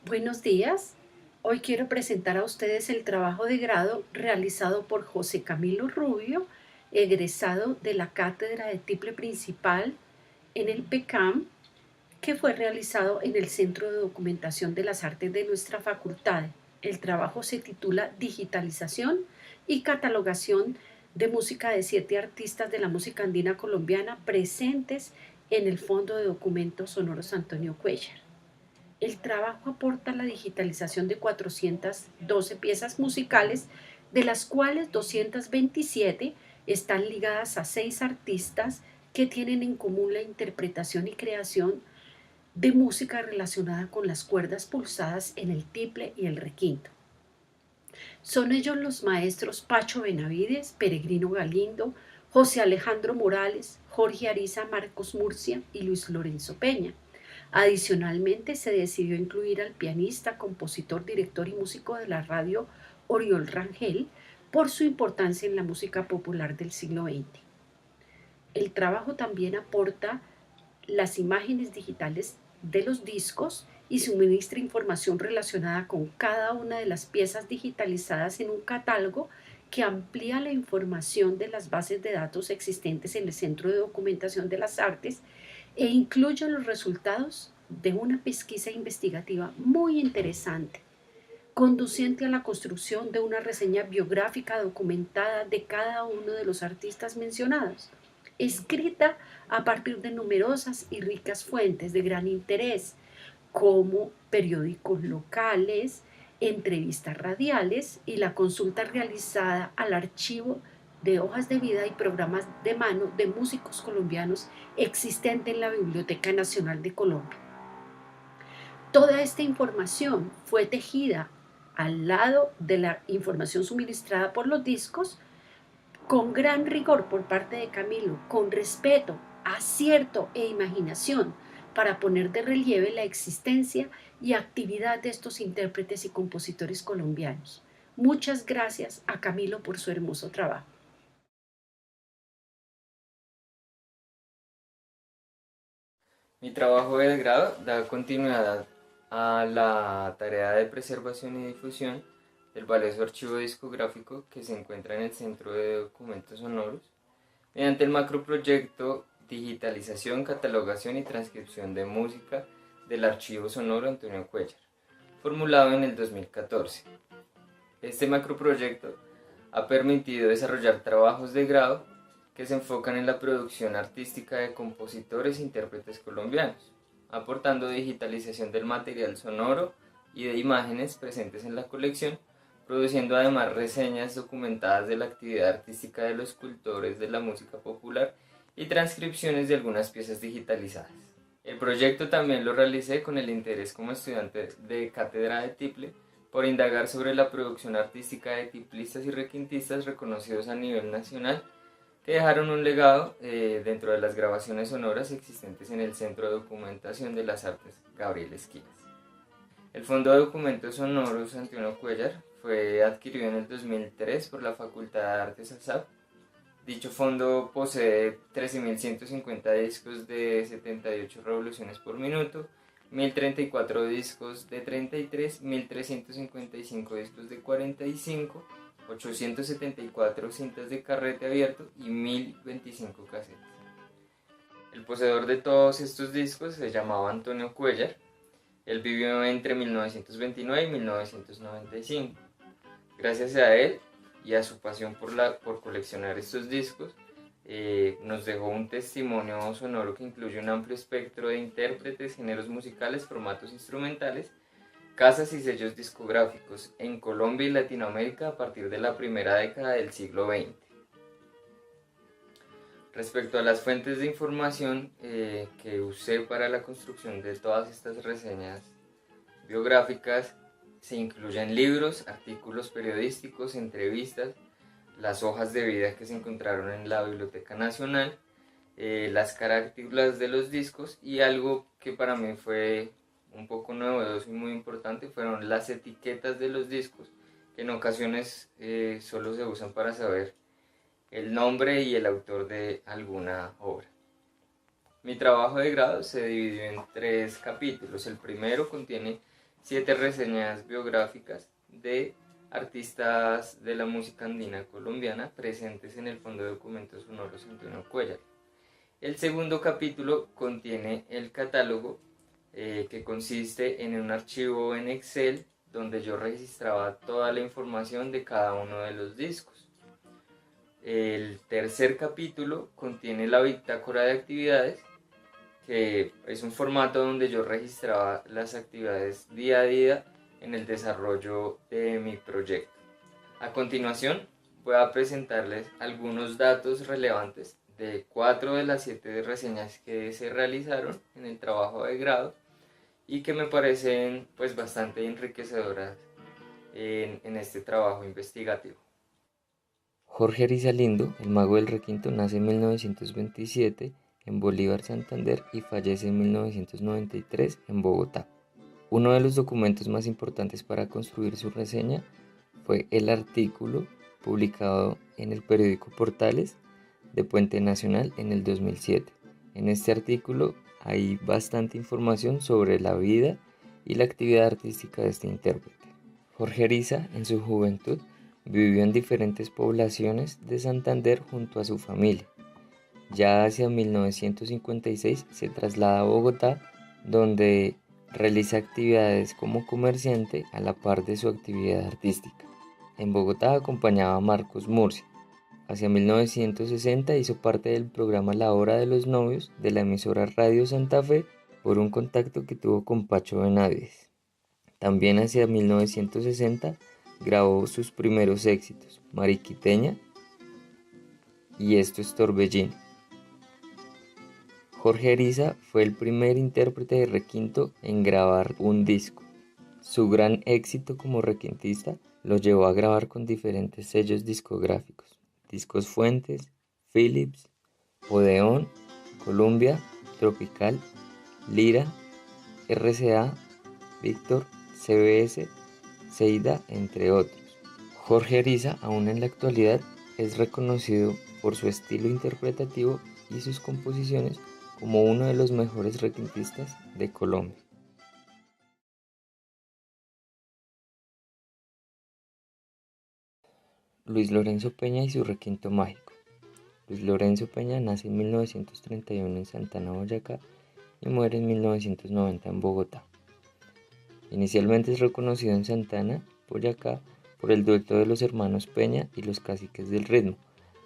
Buenos días. Hoy quiero presentar a ustedes el trabajo de grado realizado por José Camilo Rubio, egresado de la Cátedra de Tiple Principal en el PECAM, que fue realizado en el Centro de Documentación de las Artes de nuestra facultad. El trabajo se titula Digitalización y catalogación de música de 7 artistas de la música andina colombiana presentes en el Fondo de Documentos Sonoros Antonio Cuellar. El trabajo aporta la digitalización de 412 piezas musicales, de las cuales 227 están ligadas a 6 artistas que tienen en común la interpretación y creación de música relacionada con las cuerdas pulsadas en el tiple y el requinto. Son ellos los maestros Pacho Benavides, Peregrino Galindo, José Alejandro Morales, Jorge Ariza, Marcos Murcia y Luis Lorenzo Peña. Adicionalmente, se decidió incluir al pianista, compositor, director y músico de la radio Oriol Rangel por su importancia en la música popular del siglo XX. El trabajo también aporta las imágenes digitales de los discos y suministra información relacionada con cada una de las piezas digitalizadas en un catálogo que amplía la información de las bases de datos existentes en el Centro de Documentación de las Artes e incluye los resultados de una pesquisa investigativa muy interesante, conduciente a la construcción de una reseña biográfica documentada de cada uno de los artistas mencionados, escrita a partir de numerosas y ricas fuentes de gran interés, como periódicos locales, entrevistas radiales y la consulta realizada al archivo de hojas de vida y programas de mano de músicos colombianos existente en la Biblioteca Nacional de Colombia. Toda esta información fue tejida al lado de la información suministrada por los discos con gran rigor por parte de Camilo, con respeto, acierto e imaginación para poner de relieve la existencia y actividad de estos intérpretes y compositores colombianos. Muchas gracias a Camilo por su hermoso trabajo. Mi trabajo de grado da continuidad a la tarea de preservación y difusión del valioso archivo discográfico que se encuentra en el Centro de Documentos Sonoros, mediante el macroproyecto Digitalización, Catalogación y Transcripción de Música del Archivo Sonoro Antonio Cuellar, formulado en el 2014. Este macroproyecto ha permitido desarrollar trabajos de grado que se enfocan en la producción artística de compositores e intérpretes colombianos, aportando digitalización del material sonoro y de imágenes presentes en la colección, produciendo además reseñas documentadas de la actividad artística de los cultores de la música popular y transcripciones de algunas piezas digitalizadas. El proyecto también lo realicé con el interés como estudiante de cátedra de tiple por indagar sobre la producción artística de tiplistas y requintistas reconocidos a nivel nacional que dejaron un legado dentro de las grabaciones sonoras existentes en el Centro de Documentación de las Artes Gabriel Esquinas. El Fondo de Documentos Sonoros Antonio Cuellar fue adquirido en el 2003 por la Facultad de Artes ASAP. Dicho fondo posee 13.150 discos de 78 revoluciones por minuto, 1.034 discos de 33, 1.355 discos de 45, 874 cintas de carrete abierto y 1.025 casetes. El poseedor de todos estos discos se llamaba Antonio Cuellar. Él vivió entre 1929 y 1995. Gracias a él y a su pasión por coleccionar estos discos, nos dejó un testimonio sonoro que incluye un amplio espectro de intérpretes, géneros musicales, formatos instrumentales, casas y sellos discográficos en Colombia y Latinoamérica a partir de la primera década del siglo XX. Respecto a las fuentes de información que usé para la construcción de todas estas reseñas biográficas, se incluyen libros, artículos periodísticos, entrevistas, las hojas de vida que se encontraron en la Biblioteca Nacional, las carátulas de los discos y algo que para mí fue un poco novedoso y muy importante fueron las etiquetas de los discos, que en ocasiones solo se usan para saber el nombre y el autor de alguna obra. Mi trabajo de grado se dividió en 3 capítulos. El primero contiene 7 reseñas biográficas de artistas de la música andina colombiana presentes en el Fondo de Documentos Sonoros Antonio Cuéllar. El segundo capítulo contiene el catálogo, que consiste en un archivo en Excel donde yo registraba toda la información de cada uno de los discos. El tercer capítulo contiene la bitácora de actividades, que es un formato donde yo registraba las actividades día a día en el desarrollo de mi proyecto. A continuación, voy a presentarles algunos datos relevantes de 4 de las 7 reseñas que se realizaron en el trabajo de grado y que me parecen pues bastante enriquecedoras en este trabajo investigativo. Jorge Arizalindo, el mago del requinto, nace en 1927 en Bolívar, Santander y fallece en 1993 en Bogotá. Uno de los documentos más importantes para construir su reseña fue el artículo publicado en el periódico Portales de Puente Nacional en el 2007. En este artículo hay bastante información sobre la vida y la actividad artística de este intérprete. Jorge Ariza, en su juventud, vivió en diferentes poblaciones de Santander junto a su familia. Ya hacia 1956 se traslada a Bogotá, donde realiza actividades como comerciante a la par de su actividad artística. En Bogotá acompañaba a Marcos Murcia. Hacia 1960 hizo parte del programa La Hora de los Novios de la emisora Radio Santa Fe por un contacto que tuvo con Pacho Benavides. También hacia 1960 grabó sus primeros éxitos, Mariquiteña y Esto es Torbellino. Jorge Ariza fue el primer intérprete de requinto en grabar un disco. Su gran éxito como requintista lo llevó a grabar con diferentes sellos discográficos: Discos Fuentes, Philips, Odeón, Columbia, Tropical, Lira, RCA, Víctor, CBS, Seida, entre otros. Jorge Ariza, aún en la actualidad, es reconocido por su estilo interpretativo y sus composiciones como uno de los mejores requintistas de Colombia. Luis Lorenzo Peña y su requinto mágico. Luis Lorenzo Peña nace en 1931 en Santana, Boyacá, y muere en 1990 en Bogotá. Inicialmente es reconocido en Santana, Boyacá, por el dueto de los hermanos Peña y los Caciques del Ritmo,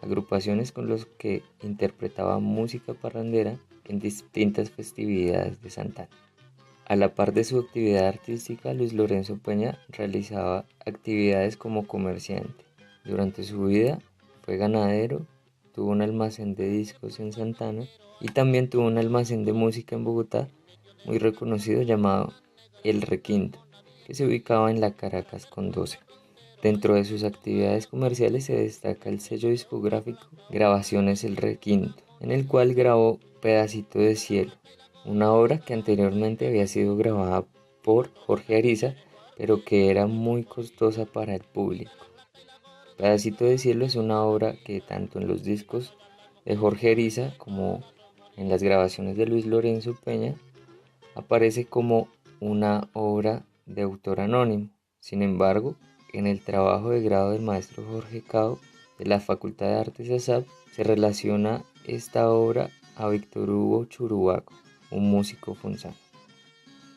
agrupaciones con los que interpretaba música parrandera en distintas festividades de Santana. A la par de su actividad artística, Luis Lorenzo Peña realizaba actividades como comerciante. Durante su vida fue ganadero, tuvo un almacén de discos en Santana y también tuvo un almacén de música en Bogotá muy reconocido llamado El Requinto, que se ubicaba en la Caracas con 12. Dentro de sus actividades comerciales se destaca el sello discográfico Grabaciones El Requinto, en el cual grabó Pedacito de Cielo, una obra que anteriormente había sido grabada por Jorge Ariza, pero que era muy costosa para el público. Pedacito de Cielo es una obra que tanto en los discos de Jorge Ariza como en las grabaciones de Luis Lorenzo Peña aparece como una obra de autor anónimo. Sin embargo, en el trabajo de grado del maestro Jorge Cao de la Facultad de Artes ASAP se relaciona esta obra a Víctor Hugo Churubaco, un músico funzano.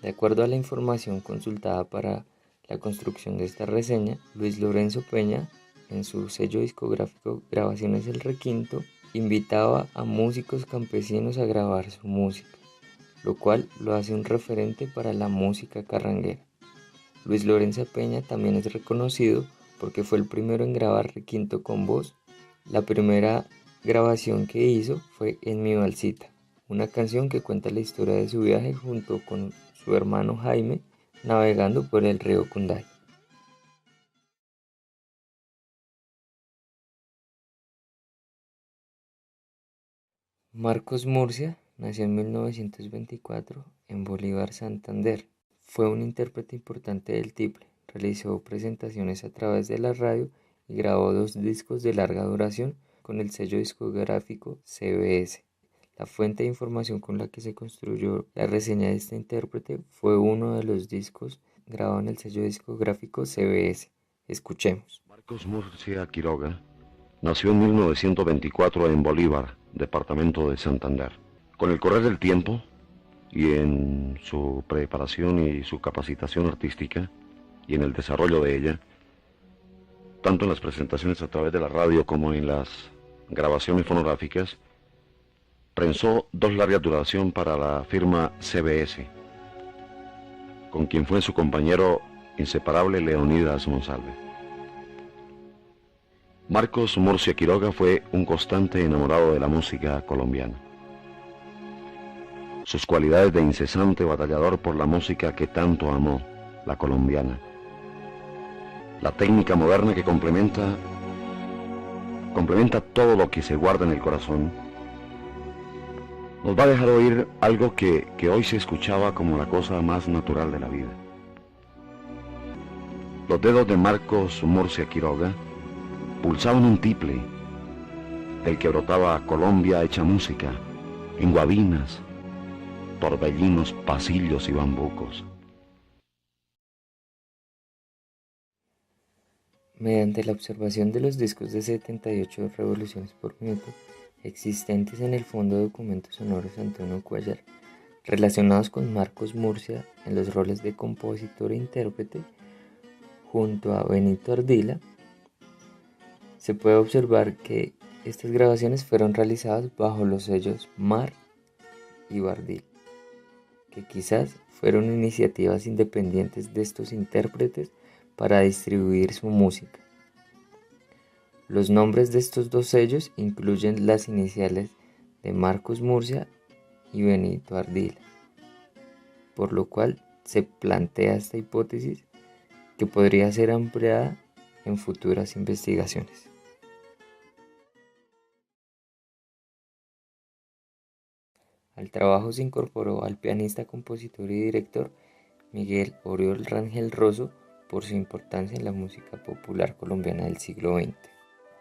De acuerdo a la información consultada para la construcción de esta reseña, Luis Lorenzo Peña, en su sello discográfico Grabaciones El Requinto, invitaba a músicos campesinos a grabar su música, lo cual lo hace un referente para la música carranguera. Luis Lorenzo Peña también es reconocido porque fue el primero en grabar requinto con voz. La primera grabación que hizo fue En mi Balsita, una canción que cuenta la historia de su viaje junto con su hermano Jaime navegando por el río Cunday. Marcos Murcia nació en 1924 en Bolívar, Santander. Fue un intérprete importante del tiple, realizó presentaciones a través de la radio y grabó 2 discos de larga duración con el sello discográfico CBS. La fuente de información con la que se construyó la reseña de este intérprete fue uno de los discos grabado en el sello discográfico CBS. Escuchemos. Marcos Murcia Quiroga nació en 1924 en Bolívar, departamento de Santander. Con el correr del tiempo y en su preparación y su capacitación artística y en el desarrollo de ella, tanto en las presentaciones a través de la radio como en las grabaciones fonográficas, prensó 2 largas duración para la firma CBS, con quien fue su compañero inseparable Leonidas Monsalve. Marcos Murcia Quiroga fue un constante enamorado de la música colombiana. Sus cualidades de incesante batallador por la música que tanto amó, la colombiana. La técnica moderna que complementa todo lo que se guarda en el corazón, nos va a dejar oír algo que hoy se escuchaba como la cosa más natural de la vida. Los dedos de Marcos Murcia Quiroga pulsaban un tiple del que brotaba Colombia hecha música, en guabinas, torbellinos, pasillos y bambucos. Mediante la observación de los discos de 78 revoluciones por minuto existentes en el fondo de documentos sonoros Antonio Cuellar, relacionados con Marcos Murcia en los roles de compositor e intérprete, junto a Benito Ardila, se puede observar que estas grabaciones fueron realizadas bajo los sellos Mar y Bardil, que quizás fueron iniciativas independientes de estos intérpretes para distribuir su música. Los nombres de estos 2 sellos incluyen las iniciales de Marcos Murcia y Benito Ardila, por lo cual se plantea esta hipótesis que podría ser ampliada en futuras investigaciones. Al trabajo se incorporó al pianista, compositor y director Miguel Oriol Rangel Rosso por su importancia en la música popular colombiana del siglo XX.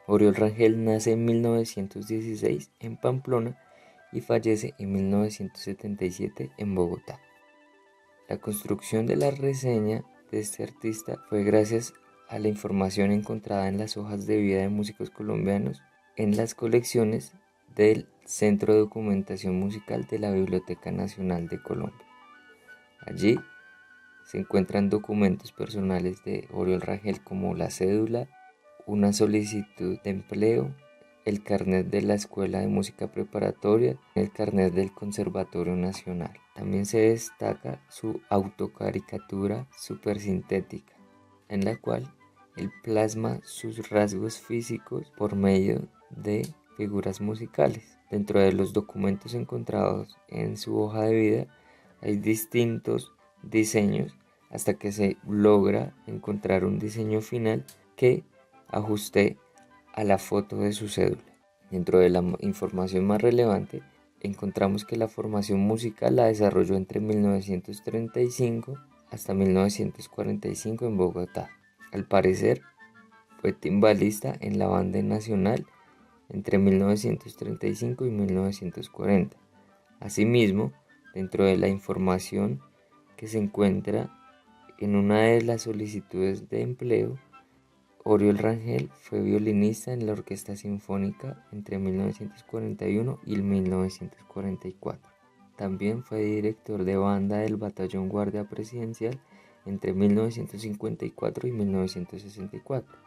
Oriol Rangel nace en 1916 en Pamplona y fallece en 1977 en Bogotá. La construcción de la reseña de este artista fue gracias a la información encontrada en las hojas de vida de músicos colombianos en las colecciones del Centro de Documentación Musical de la Biblioteca Nacional de Colombia. Allí se encuentran documentos personales de Oriol Rangel como la cédula, una solicitud de empleo, el carnet de la Escuela de Música Preparatoria, el carnet del Conservatorio Nacional. También se destaca su autocaricatura supersintética, en la cual él plasma sus rasgos físicos por medio de figuras musicales. Dentro de los documentos encontrados en su hoja de vida hay distintos diseños hasta que se logra encontrar un diseño final que ajuste a la foto de su cédula. Dentro de la información más relevante encontramos que la formación musical la desarrolló entre 1935 hasta 1945 en Bogotá. Al parecer fue timbalista en la Banda Nacional entre 1935 y 1940. Asimismo, dentro de la información que se encuentra en una de las solicitudes de empleo, Oriol Rangel fue violinista en la Orquesta Sinfónica entre 1941 y 1944. También fue director de banda del Batallón Guardia Presidencial entre 1954 y 1964.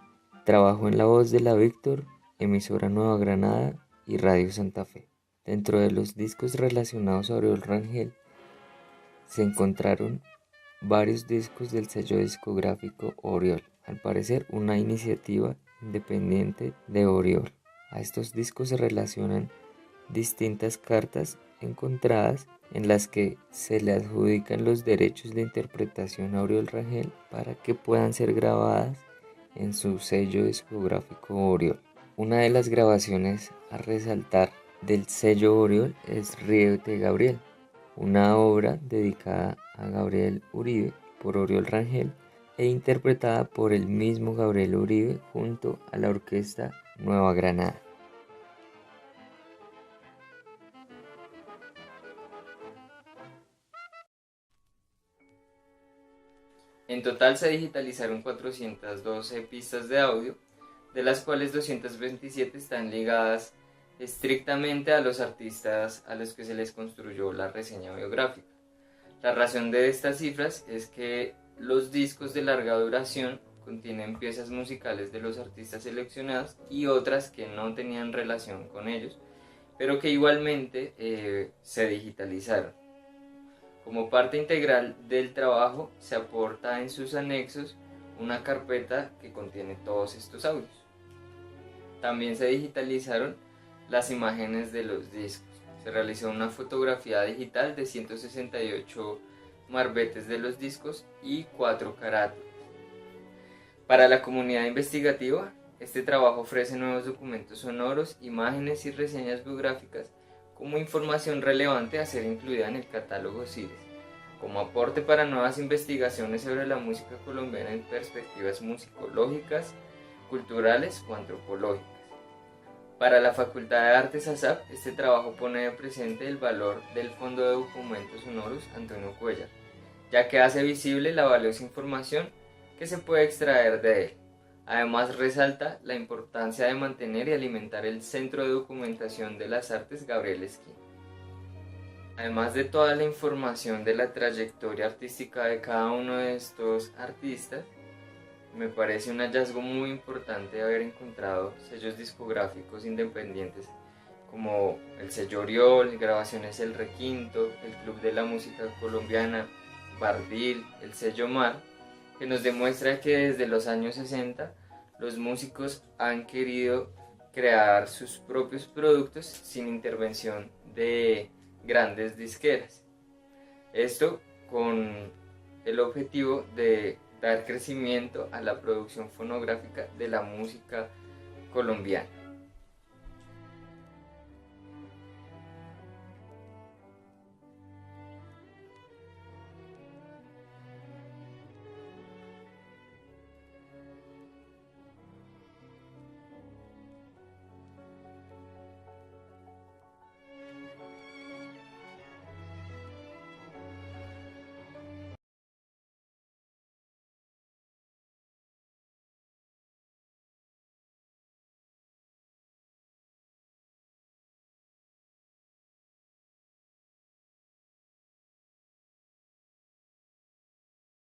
Trabajó en La Voz de la Víctor, emisora Nueva Granada y Radio Santa Fe. Dentro de los discos relacionados a Oriol Rangel se encontraron varios discos del sello discográfico Oriol, al parecer una iniciativa independiente de Oriol. A estos discos se relacionan distintas cartas encontradas en las que se le adjudican los derechos de interpretación a Oriol Rangel para que puedan ser grabadas en su sello discográfico Oriol. Una de las grabaciones a resaltar del sello Oriol es Ríete Gabriel, una obra dedicada a Gabriel Uribe por Oriol Rangel e interpretada por el mismo Gabriel Uribe junto a la Orquesta Nueva Granada. En total se digitalizaron 412 pistas de audio, de las cuales 227 están ligadas estrictamente a los artistas a los que se les construyó la reseña biográfica. La razón de estas cifras es que los discos de larga duración contienen piezas musicales de los artistas seleccionados y otras que no tenían relación con ellos, pero que igualmente se digitalizaron. Como parte integral del trabajo se aporta en sus anexos una carpeta que contiene todos estos audios. También se digitalizaron las imágenes de los discos. Se realizó una fotografía digital de 168 marbetes de los discos y 4 carátulas. Para la comunidad investigativa, este trabajo ofrece nuevos documentos sonoros, imágenes y reseñas biográficas como información relevante a ser incluida en el catálogo CIRES, como aporte para nuevas investigaciones sobre la música colombiana en perspectivas musicológicas, culturales o antropológicas. Para la Facultad de Artes ASAP, este trabajo pone de presente el valor del Fondo de Documentos Sonoros Antonio Cuellar, ya que hace visible la valiosa información que se puede extraer de él. Además resalta la importancia de mantener y alimentar el Centro de Documentación de las Artes Gabriel Esquina. Además de toda la información de la trayectoria artística de cada uno de estos artistas, me parece un hallazgo muy importante haber encontrado sellos discográficos independientes como el sello Oriol, Grabaciones El Requinto, el Club de la Música Colombiana, Bardil, el sello Mar, que nos demuestra que desde los años 60 los músicos han querido crear sus propios productos sin intervención de grandes disqueras. Esto con el objetivo de dar crecimiento a la producción fonográfica de la música colombiana.